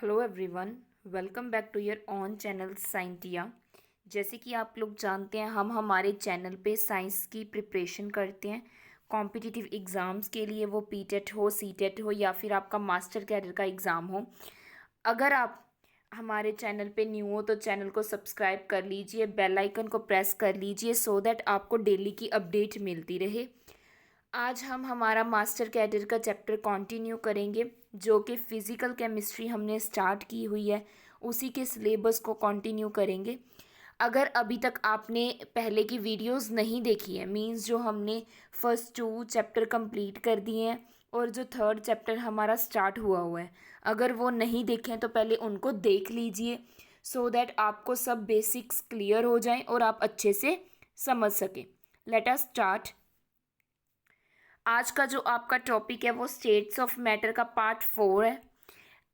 Hello everyone, welcome back to your own channel Scientia. जैसे कि आप लोग जानते हैं, हम हमारे चैनल पे साइंस की प्रिपरेशन करते हैं कॉम्पिटिटिव एग्ज़ाम्स के लिए, वो पीटेट हो, सीटेट हो या फिर आपका मास्टर कैडर का एग्ज़ाम हो। अगर आप हमारे चैनल पे न्यू हो तो चैनल को सब्सक्राइब कर लीजिए, बेल आइकन को प्रेस कर लीजिए सो दैट आपको डेली की अपडेट मिलती रहे। आज हम हमारा मास्टर कैडर का चैप्टर कंटिन्यू करेंगे, जो कि फ़िज़िकल केमिस्ट्री हमने स्टार्ट की हुई है, उसी के सिलेबस को कंटिन्यू करेंगे। अगर अभी तक आपने पहले की वीडियोस नहीं देखी है, मींस जो हमने फर्स्ट 2 चैप्टर कंप्लीट कर दिए हैं और जो थर्ड चैप्टर हमारा स्टार्ट हुआ है, अगर वो नहीं देखें तो पहले उनको देख लीजिए सो दैट आपको सब बेसिक्स क्लियर हो जाएं और आप अच्छे से समझ सकें। Let us start. आज का जो आपका टॉपिक है वो स्टेट्स ऑफ मैटर का पार्ट 4 है।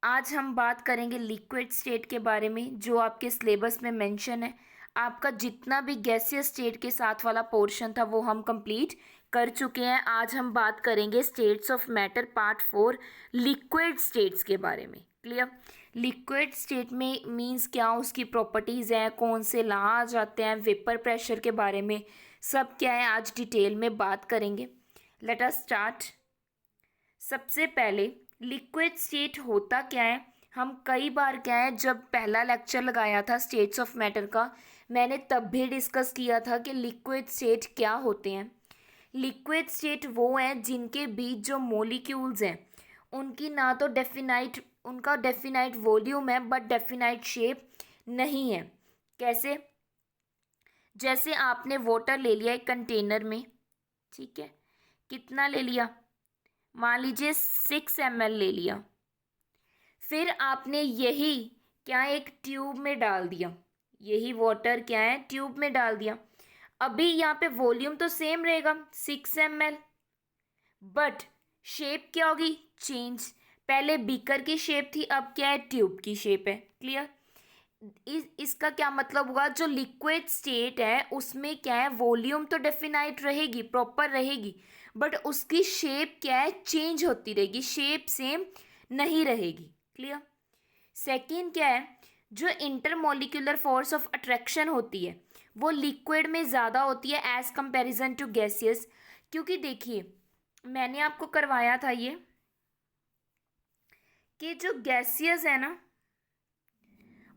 आज हम बात करेंगे लिक्विड स्टेट के बारे में, जो आपके सिलेबस में मेंशन है। आपका जितना भी गैसियस स्टेट के साथ वाला पोर्शन था वो हम कंप्लीट कर चुके हैं। आज हम बात करेंगे states of matter part 4 liquid states के बारे में। क्लियर? लिक्विड स्टेट में मींस क्या, उसकी प्रॉपर्टीज़ हैं, कौन से लॉ आ जाते हैं, वेपर प्रेशर के बारे में सब क्या है आज डिटेल में बात करेंगे। Let us start. सबसे पहले लिक्विड स्टेट होता क्या है, हम कई बार क्या है, जब पहला लेक्चर लगाया था स्टेट्स ऑफ मैटर का, मैंने तब भी डिस्कस किया था कि लिक्विड स्टेट क्या होते हैं। लिक्विड स्टेट वो हैं जिनके बीच जो मॉलिक्यूल्स हैं उनकी ना तो उनका डेफिनाइट वॉल्यूम है बट डेफिनाइट शेप नहीं है। कैसे? जैसे आपने वाटर ले लिया एक कंटेनर में, ठीक है, कितना ले लिया, मान लीजिए 6 ml ले लिया। फिर आपने यही क्या एक ट्यूब में डाल दिया, यही वाटर क्या है ट्यूब में डाल दिया। अभी यहाँ पे वॉल्यूम तो सेम रहेगा 6 ml, बट शेप क्या होगी, चेंज। पहले बीकर की शेप थी, अब क्या है ट्यूब की शेप है। क्लियर? इसका क्या मतलब हुआ, जो लिक्विड स्टेट है उसमें क्या है वॉल्यूम तो डेफिनाइट रहेगी, प्रॉपर रहेगी, बट उसकी शेप क्या है चेंज होती रहेगी, शेप सेम नहीं रहेगी। क्लियर? सेकेंड क्या है, जो इंटरमोलिकुलर फोर्स ऑफ अट्रैक्शन होती है वो लिक्विड में ज़्यादा होती है एज कंपैरिजन टू गैसियस। क्योंकि देखिए, मैंने आपको करवाया था ये कि जो गैसियस है ना,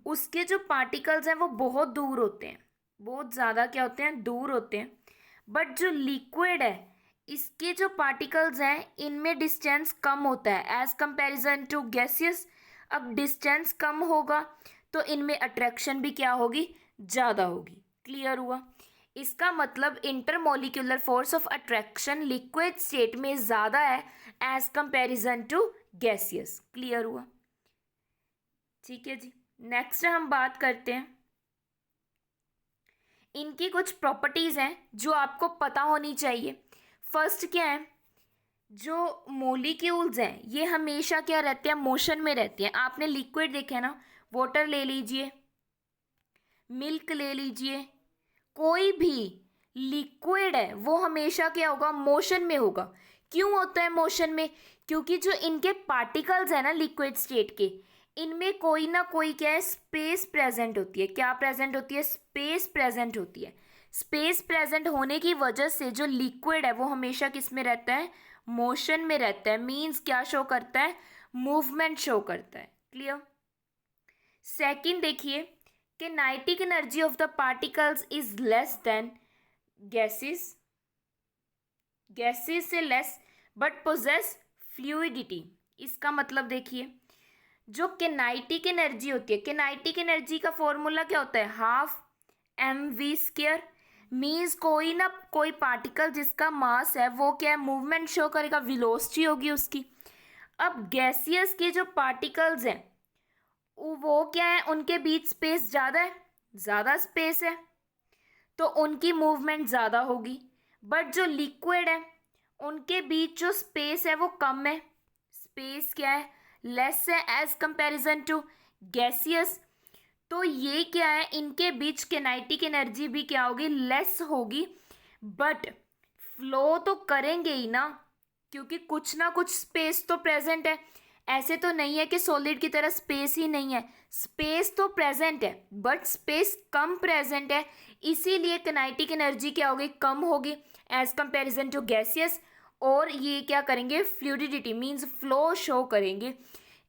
उसके जो पार्टिकल्स हैं वो बहुत दूर होते हैं, बहुत ज़्यादा क्या होते हैं, दूर होते हैं। बट जो लिक्विड है इसके जो पार्टिकल्स हैं इनमें डिस्टेंस कम होता है एज कंपैरिजन टू गैसियस। अब डिस्टेंस कम होगा तो इनमें अट्रैक्शन भी क्या होगी, ज़्यादा होगी। क्लियर हुआ? इसका मतलब intermolecular force of attraction liquid state में ज़्यादा है as comparison to gaseous. Clear हुआ? ठीक है जी। नेक्स्ट हम बात करते हैं, इनकी कुछ प्रॉपर्टीज हैं जो आपको पता होनी चाहिए। फर्स्ट क्या है, जो मोलिक्यूल्स हैं ये हमेशा क्या रहते हैं, मोशन में रहते हैं। आपने लिक्विड देखे ना, वाटर ले लीजिए, मिल्क ले लीजिए, कोई भी लिक्विड है वो हमेशा क्या होगा, मोशन में होगा। क्यों होता है मोशन में? क्योंकि जो इनके पार्टिकल्स है ना लिक्विड स्टेट के, इनमें कोई ना कोई क्या है, स्पेस प्रेजेंट होती है। क्या प्रेजेंट होती है? स्पेस प्रेजेंट होती है। स्पेस प्रेजेंट होने की वजह से जो लिक्विड है वो हमेशा किस में रहता है, मोशन में रहता है। मीन्स क्या शो करता है, मूवमेंट शो करता है। क्लियर? सेकंड देखिए, kinetic energy of the particles is less than gases, gases से less but possess fluidity। इसका मतलब देखिए, जो किनेटिक एनर्जी होती है, किनेटिक एनर्जी का फॉर्मूला क्या होता है, हाफ mv²। मीन्स कोई ना कोई पार्टिकल जिसका मास है वो क्या है, मूवमेंट शो करेगा, वेलोसिटी होगी उसकी। अब गैसियस के जो पार्टिकल्स हैं वो क्या है, उनके बीच स्पेस ज़्यादा है, ज़्यादा स्पेस है तो उनकी मूवमेंट ज़्यादा होगी। बट जो लिक्विड है उनके बीच जो स्पेस है वो कम है, स्पेस क्या है, लेस है एज कंपैरिजन टू गैसियस। तो ये क्या है, इनके बीच किनेटिक एनर्जी भी क्या होगी, लेस होगी। बट फ्लो तो करेंगे ही ना, क्योंकि कुछ ना कुछ स्पेस तो प्रेजेंट है। ऐसे तो नहीं है कि सॉलिड की तरह स्पेस ही नहीं है, स्पेस तो प्रेजेंट है बट स्पेस कम प्रेजेंट है, इसीलिए काइनेटिक एनर्जी क्या होगी, कम होगी एज कंपैरिजन टू गैसियस। और ये क्या करेंगे, फ्लूइडिटी मींस फ्लो शो करेंगे,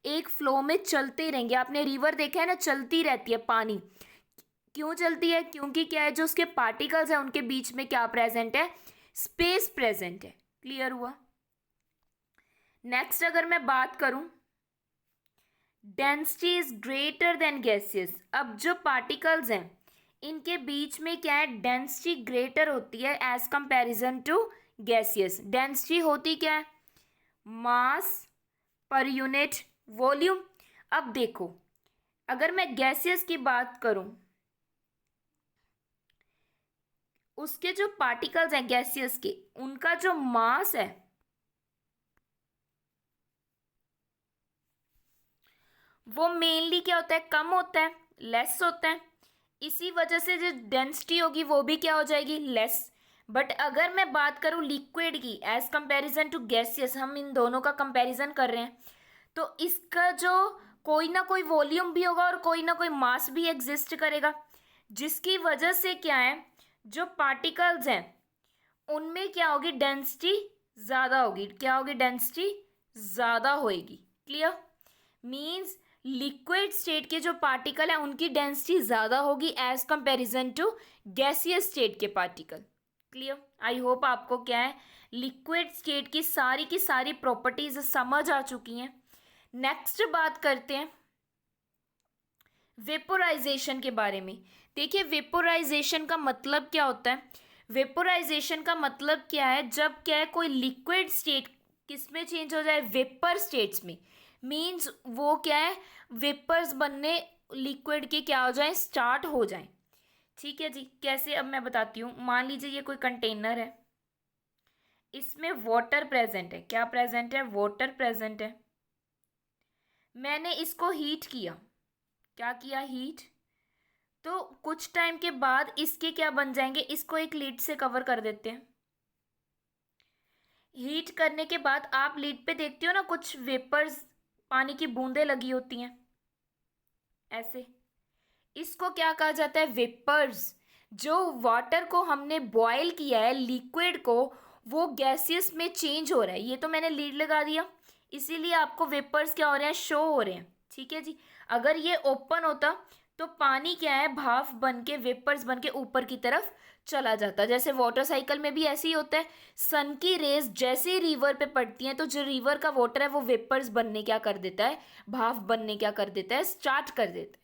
एक फ्लो में चलते रहेंगे। आपने रिवर देखा है ना, चलती रहती है पानी, क्यों चलती है, क्योंकि क्या है, जो उसके पार्टिकल्स हैं उनके बीच में क्या प्रेजेंट है, स्पेस प्रेजेंट है। क्लियर हुआ। नेक्स्ट अगर मैं बात करूं, density is greater than gaseous. अब जो पार्टिकल्स हैं इनके बीच में क्या है, डेंसिटी ग्रेटर होती है as comparison to gaseous. Density होती क्या है, मास पर यूनिट वॉल्यूम। अब देखो, अगर मैं गैसियस की बात करूं, उसके जो पार्टिकल्स हैं गैसियस के, उनका जो मास है वो मेनली क्या होता है, कम होता है, लेस होता है। इसी वजह से जो डेंसिटी होगी वो भी क्या हो जाएगी, लेस। बट अगर मैं बात करूं लिक्विड की एज कंपैरिजन टू गैसियस, हम इन दोनों का कंपैरिजन कर रहे हैं, तो इसका जो कोई ना कोई वॉल्यूम भी होगा और कोई ना कोई मास भी एग्जिस्ट करेगा, जिसकी वजह से क्या है, जो पार्टिकल्स हैं उनमें क्या होगी, डेंसिटी ज़्यादा होगी। क्या होगी, डेंसिटी ज़्यादा होएगी। क्लियर। मीन्स लिक्विड स्टेट के जो पार्टिकल है उनकी डेंसिटी ज़्यादा होगी as comparison to gaseous state के पार्टिकल। क्लियर। आई होप आपको क्या है, लिक्विड स्टेट की सारी प्रॉपर्टीज समझ आ चुकी हैं। नेक्स्ट बात करते हैं वेपोराइजेशन के बारे में। देखिए, वेपोराइजेशन का मतलब क्या होता है, वेपोराइजेशन का मतलब क्या है, जब क्या है कोई लिक्विड स्टेट किस में चेंज हो जाए, वेपर स्टेट्स में। मीन्स वो क्या है, वेपर्स बनने लिक्विड के क्या हो जाए, स्टार्ट हो जाए। ठीक है जी, कैसे, अब मैं बताती हूँ। मान लीजिए ये कोई कंटेनर है, इसमें वाटर प्रेजेंट है। क्या प्रेजेंट है, वाटर प्रेजेंट है। मैंने इसको हीट किया, क्या किया, हीट। तो कुछ टाइम के बाद इसके क्या बन जाएंगे, इसको एक लीड से कवर कर देते हैं। हीट करने के बाद आप लीड पे देखते हो ना, कुछ वेपर्स, पानी की बूंदें लगी होती हैं ऐसे, इसको क्या कहा जाता है, वेपर्स। जो वाटर को हमने बॉयल किया है, लिक्विड को, वो गैसियस में चेंज हो रहा है। ये तो मैंने लीड लगा दिया, इसीलिए आपको वेपर्स क्या हो रहे हैं, शो हो रहे हैं। ठीक है जी। अगर ये ओपन होता तो पानी क्या है, भाप बन के, वेपर्स बन के ऊपर की तरफ चला जाता। जैसे वाटर साइकिल में भी ऐसे ही होता है, सन की रेज जैसे ही रिवर पे पड़ती हैं तो जो रिवर का वाटर है वो वेपर्स बनने क्या कर देता है, भाप बनने क्या कर देता है, स्टार्ट कर देता है।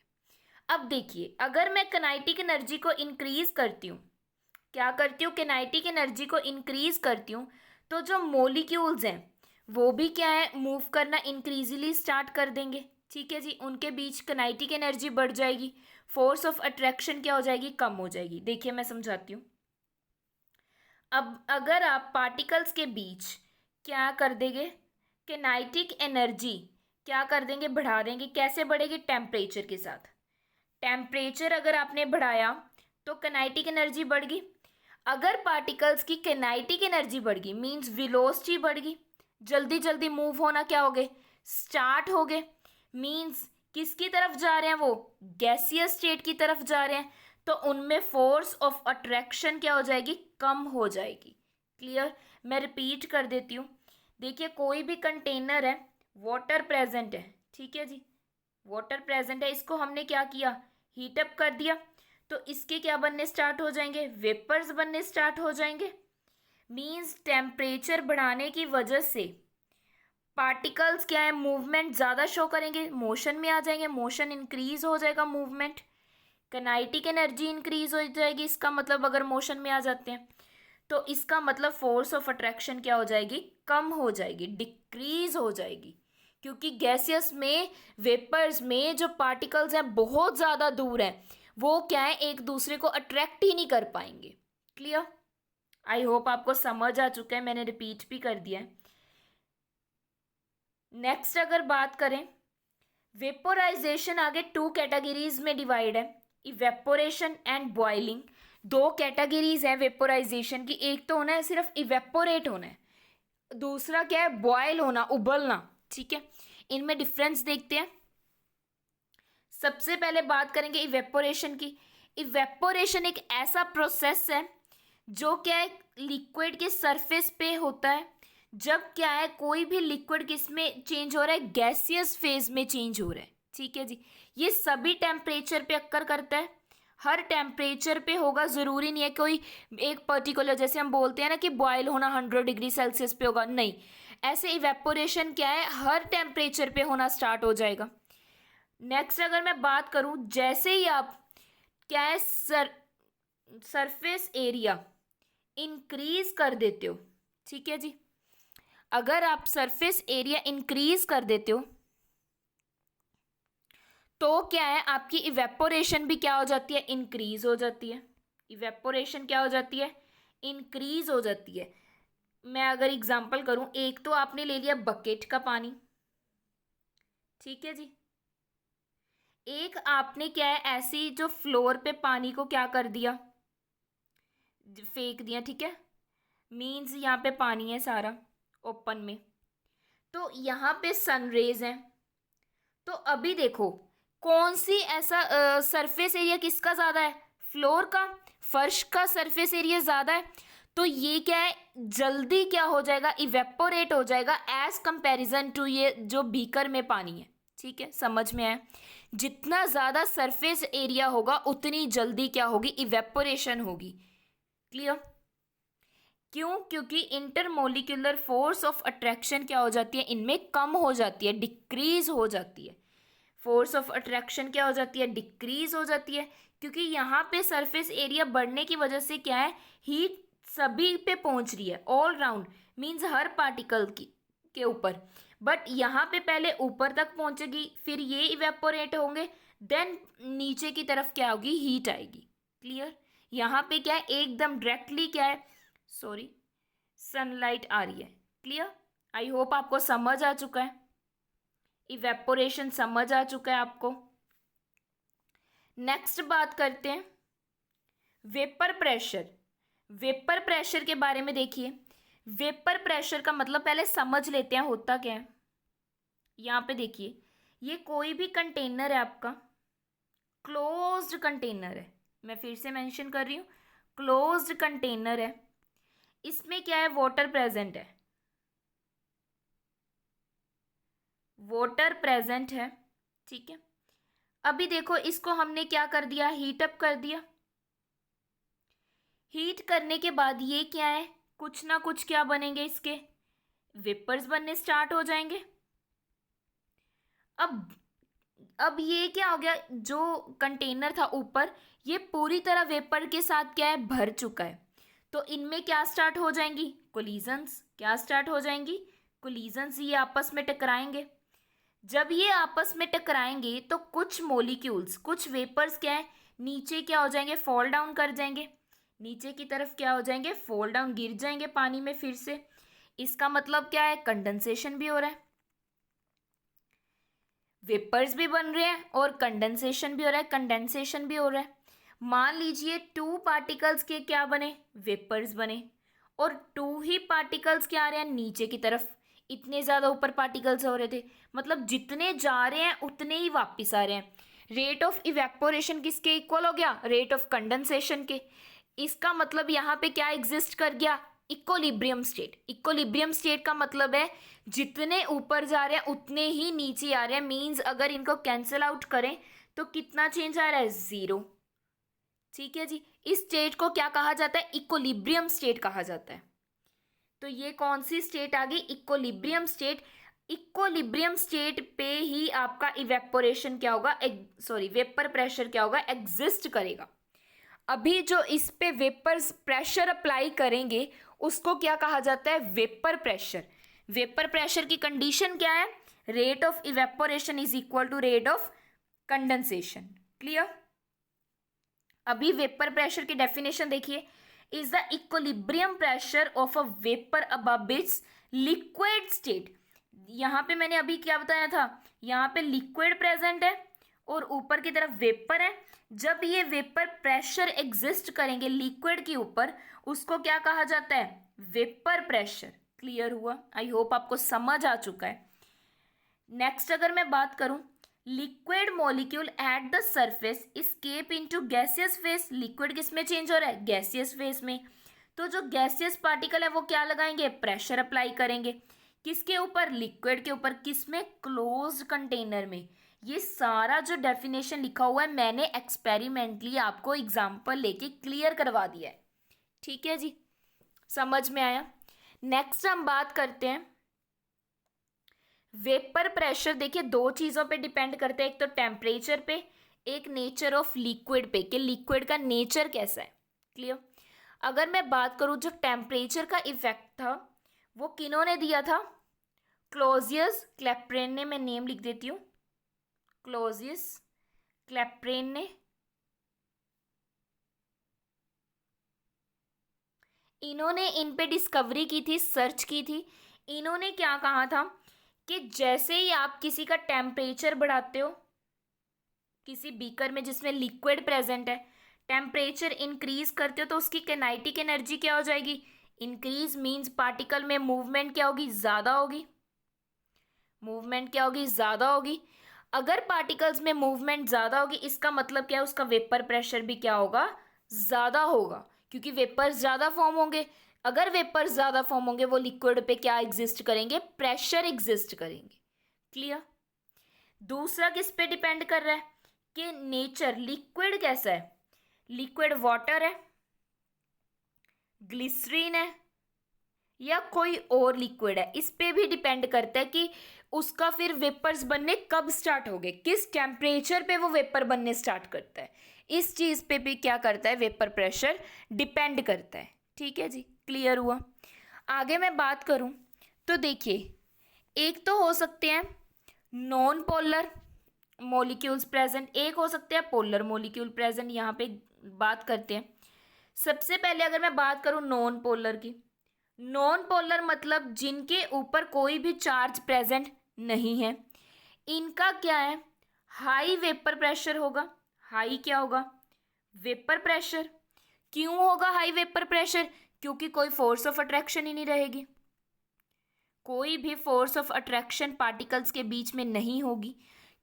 अब देखिए, अगर मैं काइनेटिक एनर्जी को इंक्रीज करती हूँ, क्या करती हूँ, काइनेटिक एनर्जी को इंक्रीज करती हूँ, तो जो मॉलिक्यूल्स हैं वो भी क्या है, मूव करना इंक्रीजली स्टार्ट कर देंगे। ठीक है जी, उनके बीच काइनेटिक एनर्जी बढ़ जाएगी, फोर्स ऑफ अट्रैक्शन क्या हो जाएगी, कम हो जाएगी। देखिए मैं समझाती हूँ। अब अगर आप पार्टिकल्स के बीच क्या कर देंगे, काइनेटिक एनर्जी क्या कर देंगे, बढ़ा देंगे। कैसे बढ़ेगी, टेम्परेचर के साथ। टेम्परेचर अगर आपने बढ़ाया तो काइनेटिक एनर्जी बढ़ गई। अगर पार्टिकल्स की काइनेटिक एनर्जी बढ़ गई मीन्स वेलोसिटी बढ़ गई, जल्दी जल्दी मूव होना क्या हो गए, स्टार्ट हो गए। मीन्स किसकी तरफ जा रहे हैं, वो गैसियस स्टेट की तरफ जा रहे हैं, तो उनमें फोर्स ऑफ अट्रैक्शन क्या हो जाएगी, कम हो जाएगी। क्लियर। मैं रिपीट कर देती हूँ। देखिए, कोई भी कंटेनर है, वाटर प्रेजेंट है, ठीक है जी, वाटर प्रेजेंट है, इसको हमने क्या किया, हीटअप कर दिया, तो इसके क्या बनने स्टार्ट हो जाएंगे, वेपर्स बनने स्टार्ट हो जाएंगे। मीन्स टेम्परेचर बढ़ाने की वजह से पार्टिकल्स क्या है, मूवमेंट ज़्यादा शो करेंगे, मोशन में आ जाएंगे, मोशन इंक्रीज हो जाएगा, मूवमेंट, काइनेटिक एनर्जी इंक्रीज हो जाएगी। इसका मतलब अगर मोशन में आ जाते हैं तो इसका मतलब फोर्स ऑफ अट्रैक्शन क्या हो जाएगी, कम हो जाएगी, डिक्रीज हो जाएगी। क्योंकि गैसियस में, वेपर्स में जो पार्टिकल्स हैं बहुत ज़्यादा दूर हैं, वो क्या है, एक दूसरे को अट्रैक्ट ही नहीं कर पाएंगे। क्लियर। आई होप आपको समझ आ चुका है, मैंने रिपीट भी कर दिया है। नेक्स्ट अगर बात करें, वेपोराइजेशन आगे टू कैटेगरीज में डिवाइड है, इवेपोरेशन एंड बॉइलिंग। दो कैटेगरीज है वेपोराइजेशन की, एक तो होना है सिर्फ इवेपोरेट होना है, दूसरा क्या है, बॉयल होना, उबलना। ठीक है। इनमें डिफरेंस देखते हैं। सबसे पहले बात करेंगे इवेपोरेशन की। इवेपोरेशन एक ऐसा प्रोसेस है जो क्या है लिक्विड के सरफेस पे होता है। जब क्या है कोई भी लिक्विड किस में चेंज हो रहा है, गैसियस फेज में चेंज हो रहा है। ठीक है जी, ये सभी टेम्परेचर पे अक्कर करता है, हर टेम्परेचर पे होगा, ज़रूरी नहीं है कोई एक पर्टिकुलर, जैसे हम बोलते हैं ना कि बॉयल होना 100 डिग्री सेल्सियस पे होगा, नहीं। ऐसे इवेपोरेशन क्या है हर टेम्परेचर पे होना स्टार्ट हो जाएगा। नेक्स्ट अगर मैं बात करूं, जैसे ही आप क्या है सरफेस एरिया इंक्रीज कर देते हो, ठीक है जी, अगर आप सरफेस एरिया इंक्रीज कर देते हो तो क्या है आपकी इवेपोरेशन भी क्या हो जाती है, इंक्रीज हो जाती है। इवेपोरेशन क्या हो जाती है, इंक्रीज हो जाती है। मैं अगर एग्जांपल करूं, एक तो आपने ले लिया बकेट का पानी, ठीक है जी, एक आपने क्या है ऐसी जो फ्लोर पे पानी को क्या कर दिया, फेंक दिया, ठीक है, मीन्स यहाँ पे पानी है सारा ओपन में, तो यहाँ पे सनरेज है। तो अभी देखो कौन सी ऐसा सरफेस एरिया किसका ज़्यादा है, फ्लोर का, फर्श का सरफेस एरिया ज़्यादा है, तो ये क्या है जल्दी क्या हो जाएगा, इवेपोरेट हो जाएगा एज कंपैरिजन टू ये जो बीकर में पानी है। ठीक है, समझ में आया, जितना ज़्यादा सरफेस एरिया होगा उतनी जल्दी क्या होगी, इवेपोरेशन होगी। क्लियर? क्यों? क्योंकि इंटरमोलिकुलर फोर्स ऑफ अट्रैक्शन क्या हो जाती है, इनमें कम हो जाती है, डिक्रीज हो जाती है। फोर्स ऑफ अट्रैक्शन क्या हो जाती है, डिक्रीज हो जाती है, क्योंकि यहाँ पे सरफेस एरिया बढ़ने की वजह से क्या है हीट सभी पे पहुँच रही है, ऑल राउंड, मीन्स हर पार्टिकल की के ऊपर, बट यहाँ पे पहले ऊपर तक पहुँचेगी, फिर ये इवेपोरेट होंगे, देन नीचे की तरफ क्या होगी, हीट आएगी। क्लियर? यहाँ पे क्या है एकदम डायरेक्टली क्या है, सॉरी, सनलाइट आ रही है। क्लियर? आई होप आपको समझ आ चुका है, इवेपोरेशन समझ आ चुका है आपको। नेक्स्ट बात करते हैं वेपर प्रेशर। वेपर प्रेशर के बारे में देखिए, वेपर प्रेशर का मतलब पहले समझ लेते हैं होता क्या है। यहाँ पे देखिए, ये कोई भी कंटेनर है आपका, क्लोज्ड कंटेनर है, मैं फिर से मेंशन कर रही हूँ, क्लोज्ड कंटेनर है, इसमें क्या है वाटर प्रेजेंट है, वाटर प्रेजेंट है। ठीक है, अभी देखो इसको हमने क्या कर दिया, हीट अप कर दिया। हीट करने के बाद ये क्या है, कुछ ना कुछ क्या बनेंगे, इसके वेपर्स बनने स्टार्ट हो जाएंगे। अब ये क्या हो गया, जो कंटेनर था ऊपर ये पूरी तरह वेपर के साथ क्या है भर चुका है, तो इनमें क्या स्टार्ट हो जाएंगी, कोलिजन्स। क्या स्टार्ट हो जाएंगी, कोलिजन्स, ये आपस में टकराएंगे। जब ये आपस में टकराएंगे तो कुछ मॉलिक्यूल्स, कुछ वेपर्स क्या है नीचे क्या हो जाएंगे, फॉल डाउन कर जाएंगे, नीचे की तरफ क्या हो जाएंगे, फॉल डाउन, गिर जाएंगे पानी में फिर से। इसका मतलब क्या है, कंडेंसेशन भी हो रहा है, वेपर्स भी बन रहे हैं और कंडेंसेशन भी हो रहा है, कंडेंसेशन भी हो रहा है। मान लीजिए 2 पार्टिकल्स के क्या बने, वेपर्स बने, और 2 ही पार्टिकल्स क्या आ रहे हैं नीचे की तरफ, इतने ज़्यादा ऊपर पार्टिकल्स हो रहे थे, मतलब जितने जा रहे हैं उतने ही वापस आ रहे हैं। रेट ऑफ इवेपोरेशन किसके इक्वल हो गया, रेट ऑफ कंडेंसेशन के। इसका मतलब यहाँ पे क्या एग्जिस्ट कर गया, इक्विलिब्रियम स्टेट। इक्विलिब्रियम स्टेट का मतलब है जितने ऊपर जा रहे हैं उतने ही नीचे आ रहे हैं, मींस अगर इनको कैंसिल आउट करें तो कितना चेंज आ रहा है, 0। ठीक है जी, इस स्टेट को क्या कहा जाता है, इक्विलिब्रियम स्टेट कहा जाता है। तो ये कौन सी स्टेट आ गई, इक्विलिब्रियम स्टेट। इक्विलिब्रियम स्टेट पे ही आपका इवेपोरेशन क्या होगा, सॉरी वेपर प्रेशर क्या होगा, एग्जिस्ट करेगा। अभी जो इस पे वेपर प्रेशर अप्लाई करेंगे उसको क्या कहा जाता है, वेपर प्रेशर। वेपर प्रेशर की कंडीशन क्या है, rate of evaporation is equal to rate of condensation. Clear? अभी वेपर प्रेशर की डेफिनेशन देखिए, is the equilibrium pressure of a vapour above its liquid state. यहाँ पे मैंने अभी क्या बताया था, यहाँ पे लिक्विड प्रेजेंट है और ऊपर की तरफ वेपर है। जब ये वेपर प्रेशर एग्जिस्ट करेंगे लिक्विड के ऊपर, उसको क्या कहा जाता है, वेपर प्रेशर। क्लियर हुआ? आई होप आपको समझ आ चुका है। नेक्स्ट अगर मैं बात करूं, liquid molecule at the surface escape into gaseous phase. Liquid किस में चेंज हो रहा है? गैसियस फेस में। तो जो गैसियस पार्टिकल है वो क्या लगाएंगे? प्रेशर अप्लाई करेंगे। किसके ऊपर? लिक्विड के ऊपर। किसमें? क्लोज्ड कंटेनर में। ये सारा जो डेफिनेशन लिखा हुआ है मैंने एक्सपेरिमेंटली आपको एग्जाम्पल लेके क्लियर करवा दिया है। ठीक है जी, समझ में आया। नेक्स्ट हम बात करते हैं वेपर प्रेशर। देखिए दो चीज़ों पे डिपेंड करते हैं, एक तो टेम्परेचर पे, एक नेचर ऑफ लिक्विड पे, कि लिक्विड का नेचर कैसा है। क्लियर। अगर मैं बात करूं जो टेम्परेचर का इफेक्ट था वो किन्होंने दिया था? क्लॉजियस क्लैपेरॉन ने। मैं नेम लिख देती हूँ, क्लॉजियस क्लैपेरॉन ने। इन्होंने इन पे डिस्कवरी की थी, सर्च की थी। इन्होंने क्या कहा था कि जैसे ही आप किसी का टेम्परेचर बढ़ाते हो, किसी बीकर में जिसमें लिक्विड प्रेजेंट है, टेम्परेचर इंक्रीज करते हो तो उसकी काइनेटिक एनर्जी क्या हो जाएगी? इंक्रीज मींस पार्टिकल में मूवमेंट क्या होगी? ज़्यादा होगी। मूवमेंट क्या होगी? ज़्यादा होगी। अगर पार्टिकल्स में मूवमेंट ज़्यादा होगी इसका मतलब क्या है? उसका वेपर प्रेशर भी क्या होगा? ज़्यादा होगा, क्योंकि वेपर्स ज़्यादा फॉर्म होंगे। अगर वेपर्स ज़्यादा फॉर्म होंगे वो लिक्विड पे क्या एग्जिस्ट करेंगे? प्रेशर एग्जिस्ट करेंगे। क्लियर। दूसरा किस पे डिपेंड कर रहा है कि नेचर, लिक्विड कैसा है? लिक्विड वाटर है, ग्लिसरीन है, या कोई और लिक्विड है। इस पे भी डिपेंड करता है कि उसका फिर वेपर्स बनने कब स्टार्ट हो गए, किस टेम्परेचर पे वो वेपर बनने स्टार्ट करता है। इस चीज़ पे भी क्या करता है? वेपर प्रेशर डिपेंड करता है। ठीक है जी, क्लियर हुआ। आगे मैं बात करूं तो देखिए, एक तो हो सकते हैं नॉन पोलर मॉलिक्यूल्स प्रेजेंट, एक हो सकते हैं पोलर मॉलिक्यूल प्रेजेंट। यहाँ पे बात करते हैं। सबसे पहले अगर मैं बात करूं नॉन पोलर की, नॉन पोलर मतलब जिनके ऊपर कोई भी चार्ज प्रेजेंट नहीं है। इनका क्या है? हाई वेपर प्रेशर होगा। हाई क्या होगा? Vapour pressure. क्यों होगा हाई वेपर प्रेशर? क्योंकि कोई फोर्स ऑफ अट्रैक्शन ही नहीं रहेगी। कोई भी फोर्स ऑफ अट्रैक्शन पार्टिकल्स के बीच में नहीं होगी।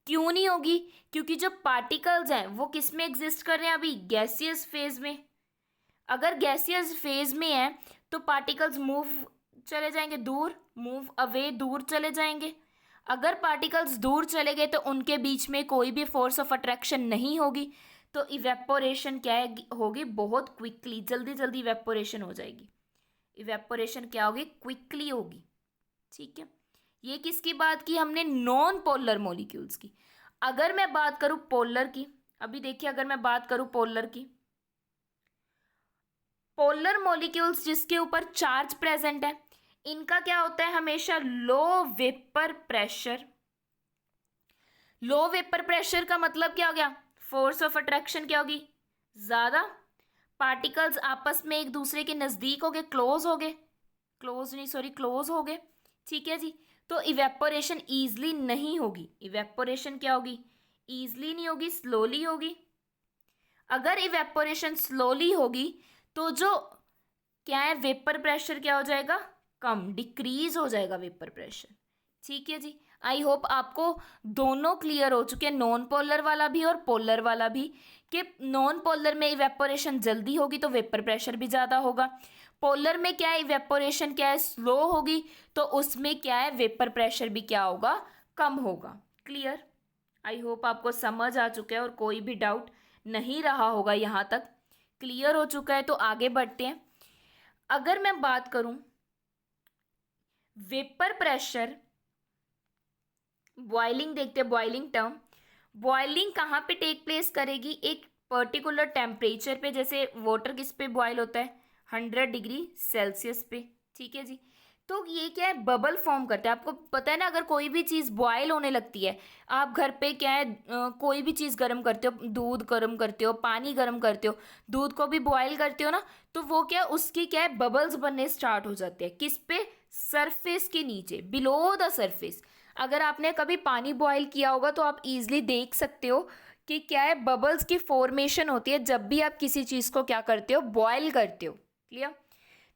क्यों नहीं होगी? क्योंकि जो पार्टिकल्स हैं वो किस में एग्जिस्ट कर रहे हैं अभी? गैसियस फेज में। अगर गैसियस फेज में है तो पार्टिकल्स मूव चले जाएंगे दूर, मूव अवे, दूर चले जाएंगे। अगर पार्टिकल्स दूर चले गए तो उनके बीच में कोई भी फोर्स ऑफ अट्रैक्शन नहीं होगी, तो इवेपोरेशन क्या है होगी? बहुत क्विकली, जल्दी जल्दी इवेपोरेशन हो जाएगी। इवेपोरेशन क्या होगी? क्विकली होगी। ठीक है, ये किसकी बात की हमने? नॉन पोलर मॉलिक्यूल्स की। अगर मैं बात करूं पोलर की, अभी देखिए अगर मैं बात करूं पोलर की, पोलर मॉलिक्यूल्स जिसके ऊपर चार्ज प्रेजेंट है इनका क्या होता है? हमेशा लो वेपर प्रेशर। लो वेपर प्रेशर का मतलब क्या हो गया? फोर्स ऑफ अट्रैक्शन क्या होगी? ज्यादा। पार्टिकल्स आपस में एक दूसरे के नजदीक हो गए, क्लोज हो गए, क्लोज नहीं सॉरी क्लोज हो गए। ठीक है जी, तो इवेपोरेशन ईजली नहीं होगी। इवेपोरेशन क्या होगी? ईजली नहीं होगी, स्लोली होगी। अगर इवेपोरेशन स्लोली होगी तो जो क्या है, वेपर प्रेशर क्या हो जाएगा? कम, डिक्रीज हो जाएगा वेपर प्रेशर। ठीक है जी, आई होप आपको दोनों क्लियर हो चुके हैं, नॉन पोलर वाला भी और पोलर वाला भी, कि नॉन पोलर में इवेपोरेशन जल्दी होगी तो वेपर प्रेशर भी ज़्यादा होगा। पोलर में क्या है? इवेपोरेशन क्या है? स्लो होगी, तो उसमें क्या है? वेपर प्रेशर भी क्या होगा? कम होगा। क्लियर। आई होप आपको समझ आ चुका है और कोई भी डाउट नहीं रहा होगा। यहाँ तक क्लियर हो चुका है, तो आगे बढ़ते हैं। अगर मैं बात करूं वेपर प्रेशर, बॉइलिंग देखते हैं, बॉइलिंग टर्म। बॉइलिंग कहाँ पे टेक प्लेस करेगी? एक पर्टिकुलर टेम्परेचर पे। जैसे वाटर किस पे बॉयल होता है? 100 डिग्री सेल्सियस पे। ठीक है जी, तो ये क्या है? बबल फॉर्म करता है। आपको पता है ना, अगर कोई भी चीज़ बॉयल होने लगती है, आप घर पे क्या है कोई भी चीज़ गर्म करते हो, दूध गर्म करते हो, पानी गर्म करते हो, दूध को भी बॉयल करते हो ना, तो वो क्या है? उसकी क्या है? बबल्स बनने स्टार्ट हो जाते हैं। किस पे? सरफेस के नीचे, बिलो द सरफेस। अगर आपने कभी पानी बॉयल किया होगा तो आप इजीली देख सकते हो कि क्या है? बबल्स की फॉर्मेशन होती है जब भी आप किसी चीज़ को क्या करते हो? बॉयल करते हो। क्लियर।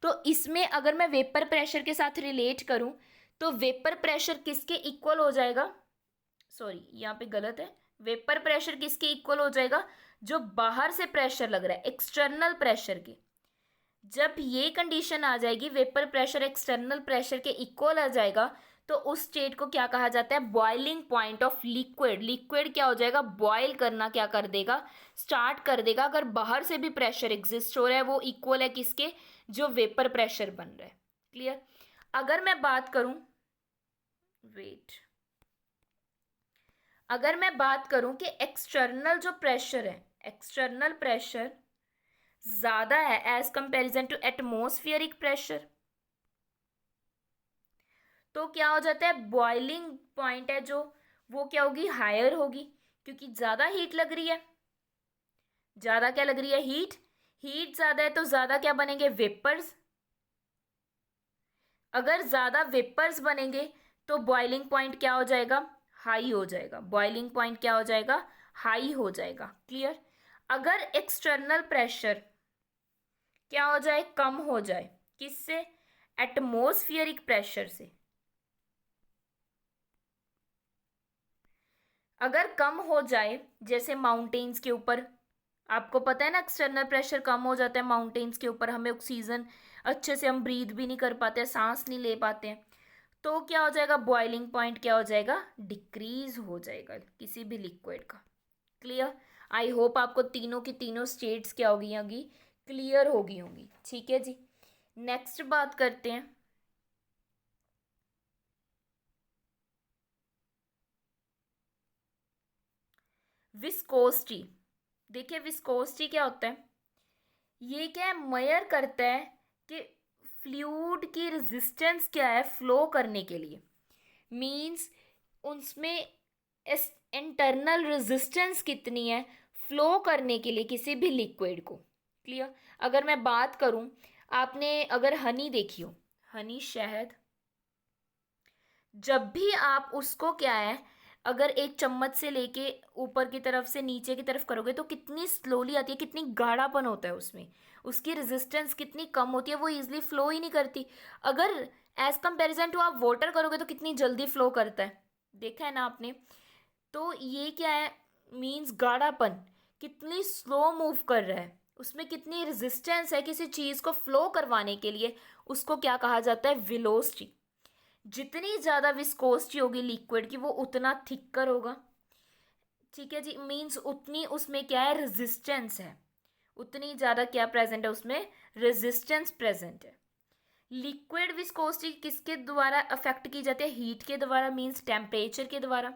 तो इसमें अगर मैं वेपर प्रेशर के साथ रिलेट करूं तो वेपर प्रेशर किसके इक्वल हो जाएगा? सॉरी यहाँ पे गलत है, वेपर प्रेशर किसके इक्वल हो जाएगा, जो बाहर से प्रेशर लग रहा है, एक्सटर्नल प्रेशर के। जब ये कंडीशन आ जाएगी, वेपर प्रेशर एक्सटर्नल प्रेशर के इक्वल आ जाएगा, तो उस स्टेट को क्या कहा जाता है, boiling point of liquid. Liquid क्या हो जाएगा, बॉयल करना क्या कर देगा, स्टार्ट कर देगा। अगर बाहर से भी प्रेशर एग्जिस्ट हो रहा है, वो इक्वल है किसके, जो वेपर प्रेशर बन रहा है। क्लियर। अगर मैं बात करूं, वेट, अगर मैं बात करूं कि एक्सटर्नल जो प्रेशर है, एक्सटर्नल प्रेशर ज्यादा है as comparison to atmospheric pressure, तो क्या हो जाता है, बॉइलिंग पॉइंट है जो, वो क्या होगी, हायर होगी, क्योंकि ज्यादा हीट लग रही है। ज्यादा क्या लग रही है, हीट। हीट ज्यादा है तो ज्यादा क्या बनेंगे, वेपर्स। अगर ज्यादा वेपर्स बनेंगे तो बॉइलिंग पॉइंट क्या हो जाएगा, हाई हो जाएगा। बॉइलिंग पॉइंट क्या हो जाएगा, हाई हो जाएगा। क्लियर। अगर एक्सटर्नल प्रेशर क्या हो जाए, कम हो जाए, किससे, एटमॉस्फेरिक प्रेशर से। अगर कम हो जाए, जैसे माउंटेन्स के ऊपर, आपको पता है ना, एक्सटर्नल प्रेशर कम हो जाता है माउंटेन्स के ऊपर, हमें ऑक्सीजन अच्छे से, हम ब्रीथ भी नहीं कर पाते, सांस नहीं ले पाते हैं, तो क्या हो जाएगा, बॉइलिंग पॉइंट क्या हो जाएगा, डिक्रीज हो जाएगा किसी भी लिक्विड का। क्लियर। आई होप आपको तीनों की तीनों स्टेट्स क्या होगी, होगी क्लियर होगी होंगी। ठीक है जी। नेक्स्ट बात करते हैं, विस्कोसिटी। देखिए विस्कोसिटी क्या होता है, ये क्या है, मेजर करता है कि फ्लूइड की रेजिस्टेंस क्या है फ्लो करने के लिए। मींस उसमें इंटरनल रेजिस्टेंस कितनी है फ्लो करने के लिए किसी भी लिक्विड को। क्लियर। अगर मैं बात करूं, आपने अगर हनी देखी हो, हनी शहद, जब भी आप उसको क्या है, अगर एक चम्मच से लेके ऊपर की तरफ से नीचे की तरफ करोगे तो कितनी स्लोली आती है, कितनी गाढ़ापन होता है उसमें, उसकी रेजिस्टेंस कितनी कम होती है, वो इजीली फ्लो ही नहीं करती। अगर एज कंपैरिजन टू आप वाटर करोगे तो कितनी जल्दी फ्लो करता है, देखा है ना आपने। तो ये क्या है, मीन्स गाढ़ापन, कितनी स्लो मूव कर रहा है, उसमें कितनी रेजिस्टेंस है किसी चीज़ को फ्लो करवाने के लिए, उसको क्या कहा जाता है, वेलोसिटी। जितनी ज़्यादा विस्कोसिटी होगी लिक्विड की, वो उतना थिक्कर होगा। ठीक है जी। मीन्स उतनी उसमें क्या है, रेजिस्टेंस है, उतनी ज़्यादा क्या प्रेजेंट है उसमें, रेजिस्टेंस प्रेजेंट है। लिक्विड विस्कोसिटी किसके द्वारा अफेक्ट की जाती है, हीट के द्वारा, मीन्स टेम्परेचर के द्वारा।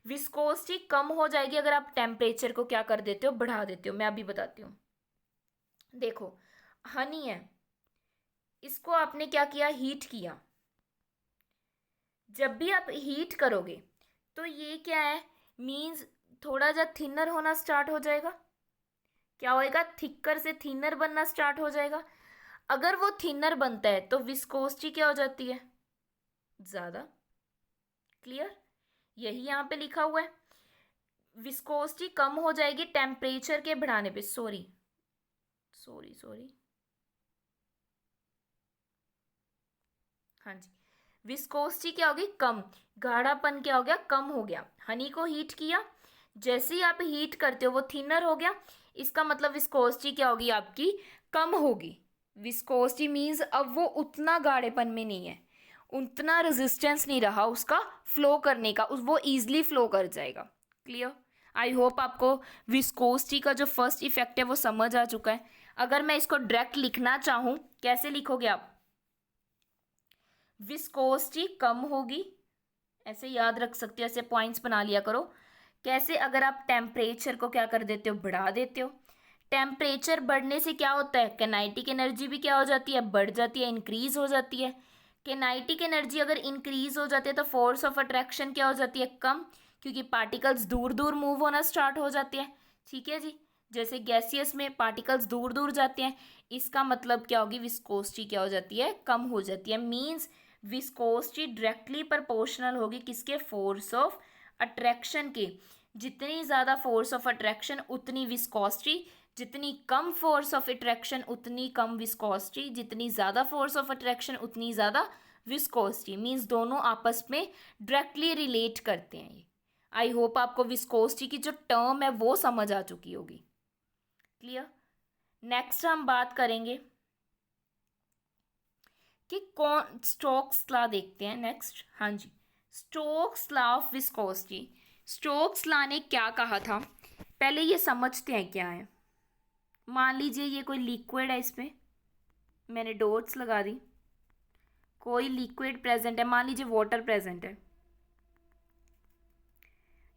विस्कोसिटी कम हो जाएगी अगर आप टेम्परेचर को क्या कर देते हो, बढ़ा देते हो। मैं अभी बताती हूँ। देखो हनी है, इसको आपने क्या किया, हीट किया। जब भी आप हीट करोगे तो ये क्या है, मीन्स थोड़ा जा थिनर होना स्टार्ट हो जाएगा। क्या होएगा, थिकर से थिनर बनना स्टार्ट हो जाएगा। अगर वो थिनर बनता है तो विस्कोसिटी क्या हो जाती है, ज़्यादा। क्लियर। यही यहाँ पे लिखा हुआ है, विस्कोसिटी कम हो जाएगी टेम्परेचर के बढ़ाने पे। सॉरी सॉरी सॉरी, हाँ जी, विस्कोसिटी क्या होगी, कम। गाढ़ापन क्या हो गया, कम हो गया। हनी को हीट किया, जैसे ही आप हीट करते हो वो थिनर हो गया, इसका मतलब विस्कोसिटी क्या होगी आपकी, कम होगी। विस्कोसिटी मीन्स अब वो उतना गाढ़ेपन में नहीं है, उतना रेजिस्टेंस नहीं रहा उसका फ्लो करने का, उस वो ईजिली फ्लो कर जाएगा। क्लियर। आई होप आपको विस्कोसिटी का जो फर्स्ट इफेक्ट है वो समझ आ चुका है। अगर मैं इसको डायरेक्ट लिखना चाहूँ, कैसे लिखोगे आप, विस्कोसिटी कम होगी, ऐसे याद रख सकते हो, ऐसे पॉइंट्स बना लिया करो। कैसे, अगर आप टेम्परेचर को क्या कर देते हो, बढ़ा देते हो। टेम्परेचर बढ़ने से क्या होता है, काइनेटिक एनर्जी भी क्या हो जाती है, बढ़ जाती है, इंक्रीज हो जाती है। काइनेटिक एनर्जी अगर इंक्रीज हो जाती है तो फोर्स ऑफ अट्रैक्शन क्या हो जाती है, कम, क्योंकि पार्टिकल्स दूर दूर मूव होना स्टार्ट हो जाते हैं। ठीक है जी। जैसे गैसियस में पार्टिकल्स दूर दूर जाते हैं, इसका मतलब क्या होगी, विस्कोसिटी क्या हो जाती है, कम हो जाती है। मीन्स विस्कोसिटी डायरेक्टली प्रोपोर्शनल होगी किसके, फोर्स ऑफ अट्रैक्शन के। जितनी ज़्यादा फोर्स ऑफ अट्रैक्शन उतनी विस्कोसिटी, जितनी कम फोर्स ऑफ अट्रैक्शन उतनी कम विस्कोसिटी, जितनी ज़्यादा फोर्स ऑफ अट्रैक्शन उतनी ज़्यादा विस्कोसिटी। मीन्स दोनों आपस में डायरेक्टली रिलेट करते हैं ये। आई होप आपको विस्कोसिटी की जो टर्म है वो समझ आ चुकी होगी। क्लियर। नेक्स्ट हम बात करेंगे कि कौन स्टोक्स लॉ देखते हैं नेक्स्ट। हाँ जी, Stokes law of viscosity. Stokes law ने क्या कहा था, पहले ये समझते हैं क्या है। मान लीजिए ये कोई लिक्विड है, इसमें मैंने डॉट्स लगा दी, कोई लिक्विड प्रेजेंट है, मान लीजिए वाटर प्रेजेंट है,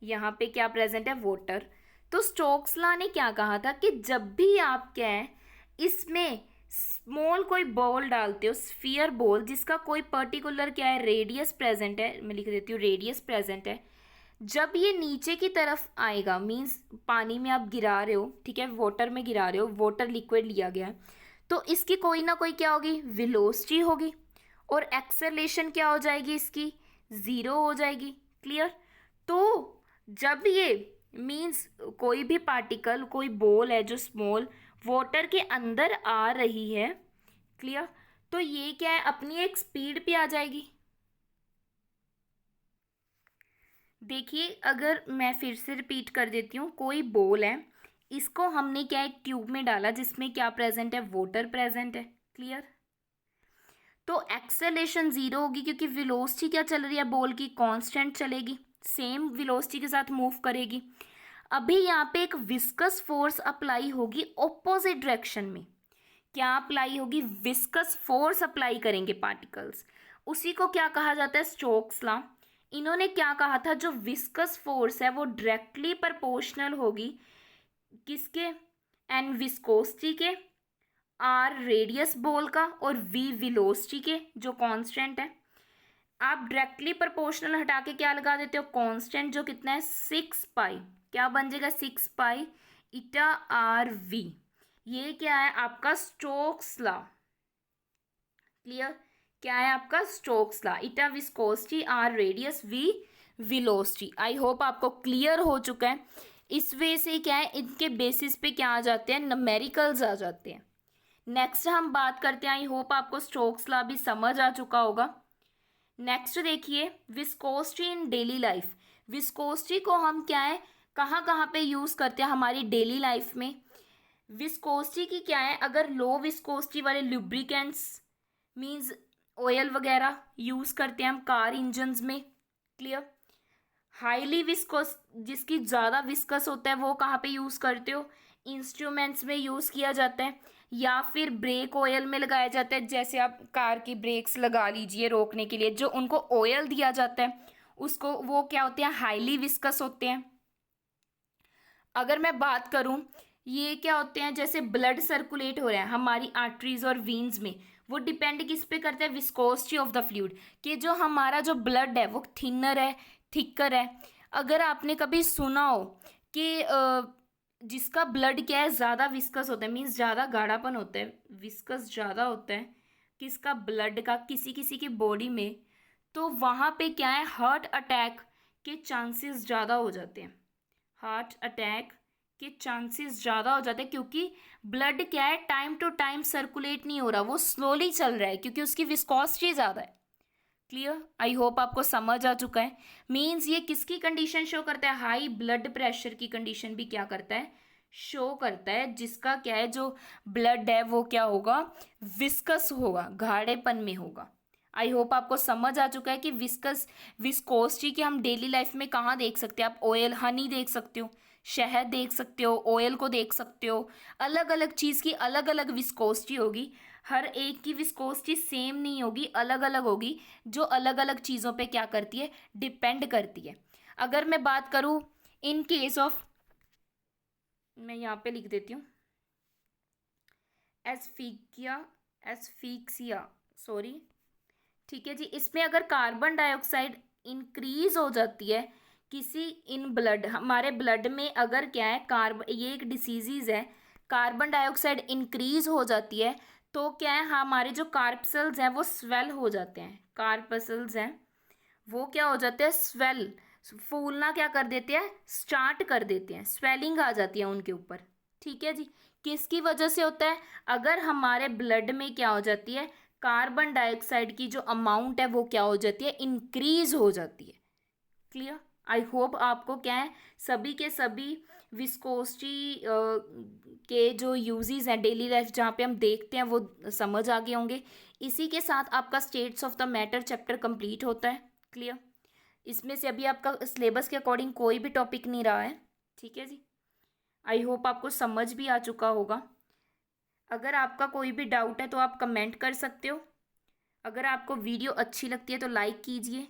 यहाँ पे क्या प्रेजेंट है, वाटर। तो स्टोक्स लॉ ने क्या कहा था कि जब भी आप क्या है इसमें स्मॉल कोई बॉल डालते हो, स्फीयर बॉल, जिसका कोई पर्टिकुलर क्या है रेडियस प्रेजेंट है, मैं लिख देती हूँ रेडियस प्रेजेंट है, जब ये नीचे की तरफ आएगा, मीन्स पानी में आप गिरा रहे हो, ठीक है, वाटर में गिरा रहे हो, वाटर लिक्विड लिया गया है, तो इसकी कोई ना कोई क्या होगी, वेलोसिटी होगी, और एक्सेलरेशन क्या हो जाएगी, इसकी ज़ीरो हो जाएगी। क्लियर। तो जब ये मीन्स कोई भी पार्टिकल, कोई बॉल है जो स्मॉल वाटर के अंदर आ रही है, क्लियर, तो ये क्या है अपनी एक स्पीड पे आ जाएगी। देखिए, अगर मैं फिर से रिपीट कर देती हूँ, कोई बॉल है, इसको हमने क्या एक ट्यूब में डाला जिसमें क्या प्रेजेंट है, वाटर प्रेजेंट है। क्लियर। तो एक्सेलरेशन ज़ीरो होगी क्योंकि वेलोसिटी क्या चल रही है, बॉल की कांस्टेंट चलेगी, सेम वेलोसिटी के साथ मूव करेगी। अभी यहाँ पे एक विस्कस फोर्स अप्लाई होगी ऑपोजिट डायरेक्शन में। क्या अप्लाई होगी, विस्कस फोर्स अप्लाई करेंगे पार्टिकल्स, उसी को क्या कहा जाता है, स्टोक्स लॉ। इन्होंने क्या कहा था, जो विस्कस फोर्स है वो डायरेक्टली प्रोपोर्शनल होगी किसके, एन विस्कोसिटी के, आर रेडियस बॉल का, और वी वेलोसिटी के जो कांस्टेंट है। आप डायरेक्टली प्रोपोर्शनल हटा के क्या लगा देते हो, कांस्टेंट, जो कितना है 6 पाई, क्या बन जाएगा 6 पाई ईटा आर वी। ये क्या है आपका स्टोक्स लॉ। क्लियर। क्या है आपका Stokes law, eta viscosity R radius V velocity. I hope आपको क्लियर हो चुका है। इस वे से क्या है, इनके बेसिस पे क्या आ जाते हैं, न्यूमेरिकल्स आ जाते हैं। नेक्स्ट हम बात करते हैं, आई होप आपको स्टोक्स लॉ भी समझ आ चुका होगा। नेक्स्ट देखिए, viscosity in daily life. Viscosity को हम क्या है कहाँ कहाँ पे यूज़ करते हैं हमारी डेली लाइफ में। विस्कोसिटी की क्या है, अगर लो विस्कोसिटी वाले लुब्रिकेंट्स मींस ऑयल वगैरह यूज़ करते हैं हम कार इंजन्स में। क्लियर। हाईली विस्कोस, जिसकी ज़्यादा विस्कस होता है, वो कहाँ पे यूज़ करते हो, इंस्ट्रूमेंट्स में यूज़ किया जाता है, या फिर ब्रेक ऑयल में लगाया जाता है। जैसे आप कार की ब्रेक्स लगा लीजिए रोकने के लिए, जो उनको ऑयल दिया जाता है उसको, वो क्या होते हैं, हाईली विस्कस होते हैं। अगर मैं बात करूं, ये क्या होते हैं, जैसे ब्लड सर्कुलेट हो रहा है हमारी आर्टरीज और वीन्स में, वो डिपेंड किस पे करता है, विस्कोसिटी ऑफ द फ्लूइड, कि जो हमारा जो ब्लड है वो थिनर है, थिकर है। अगर आपने कभी सुना हो कि जिसका ब्लड क्या है ज़्यादा विस्कस होता है, मीन्स ज़्यादा गाढ़ापन होता है, विस्कस ज़्यादा होता है किसका, ब्लड का, किसी किसी की बॉडी में, तो वहाँ पे क्या है, हार्ट अटैक के चांसेस ज़्यादा हो जाते हैं। हार्ट अटैक के चांसेस ज़्यादा हो जाते हैं क्योंकि ब्लड क्या है टाइम टू टाइम सर्कुलेट नहीं हो रहा, वो स्लोली चल रहा है क्योंकि उसकी विस्कोसिटी ज़्यादा है। क्लियर। आई होप आपको समझ आ चुका है। मीन्स ये किसकी कंडीशन शो करता है, हाई ब्लड प्रेशर की कंडीशन भी क्या करता है, शो करता है, जिसका क्या है जो ब्लड है वो क्या होगा, विस्कस होगा, गाढ़ेपन में होगा। आई होप आपको समझ आ चुका है कि विस्कोसिटी की हम डेली लाइफ में कहाँ देख सकते हैं, आप ऑयल, हनी देख सकते हो, शहद देख सकते हो, ऑयल को देख सकते हो। अलग अलग चीज़ की अलग अलग विस्कोसिटी होगी, हर एक की विस्कोसिटी सेम नहीं होगी, अलग अलग होगी, जो अलग अलग चीज़ों पे क्या करती है, डिपेंड करती है। अगर मैं बात करूँ इन केस ऑफ, मैं यहाँ पे लिख देती हूँ एस्फिक्सिया, सॉरी, ठीक है जी। इसमें अगर कार्बन डाइऑक्साइड इंक्रीज हो जाती है किसी इन ब्लड, हमारे ब्लड में अगर क्या है ये एक डिसीज़ है, कार्बन डाइऑक्साइड इंक्रीज हो जाती है, तो क्या है हमारे जो कार्पसल्स हैं वो स्वेल हो जाते हैं, कार्पसल्स हैं वो क्या हो जाते हैं, स्वेल, फूलना क्या कर देते हैं, स्टार्ट कर देते हैं, स्वेलिंग आ जाती है उनके ऊपर। ठीक है जी। किसकी वजह से होता है, अगर हमारे ब्लड में क्या हो जाती है, कार्बन डाइऑक्साइड की जो अमाउंट है वो क्या हो जाती है, इंक्रीज हो जाती है। क्लियर। आई होप आपको क्या है, सभी के सभी विस्कोसिटी के जो यूजेस हैं डेली लाइफ जहाँ पे हम देखते हैं वो समझ आ गए होंगे। इसी के साथ आपका states of the matter chapter complete होता है। क्लियर? इसमें से अभी आपका सिलेबस के अकॉर्डिंग कोई भी टॉपिक नहीं रहा है। ठीक है जी। आई होप आपको समझ भी आ चुका होगा। अगर आपका कोई भी डाउट है तो आप कमेंट कर सकते हो। अगर आपको वीडियो अच्छी लगती है तो लाइक कीजिए,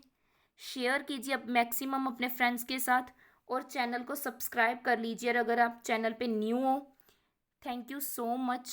शेयर कीजिए अब मैक्सिमम अपने फ्रेंड्स के साथ, और चैनल को सब्सक्राइब कर लीजिए अगर आप चैनल पे न्यू हो। Thank you so much.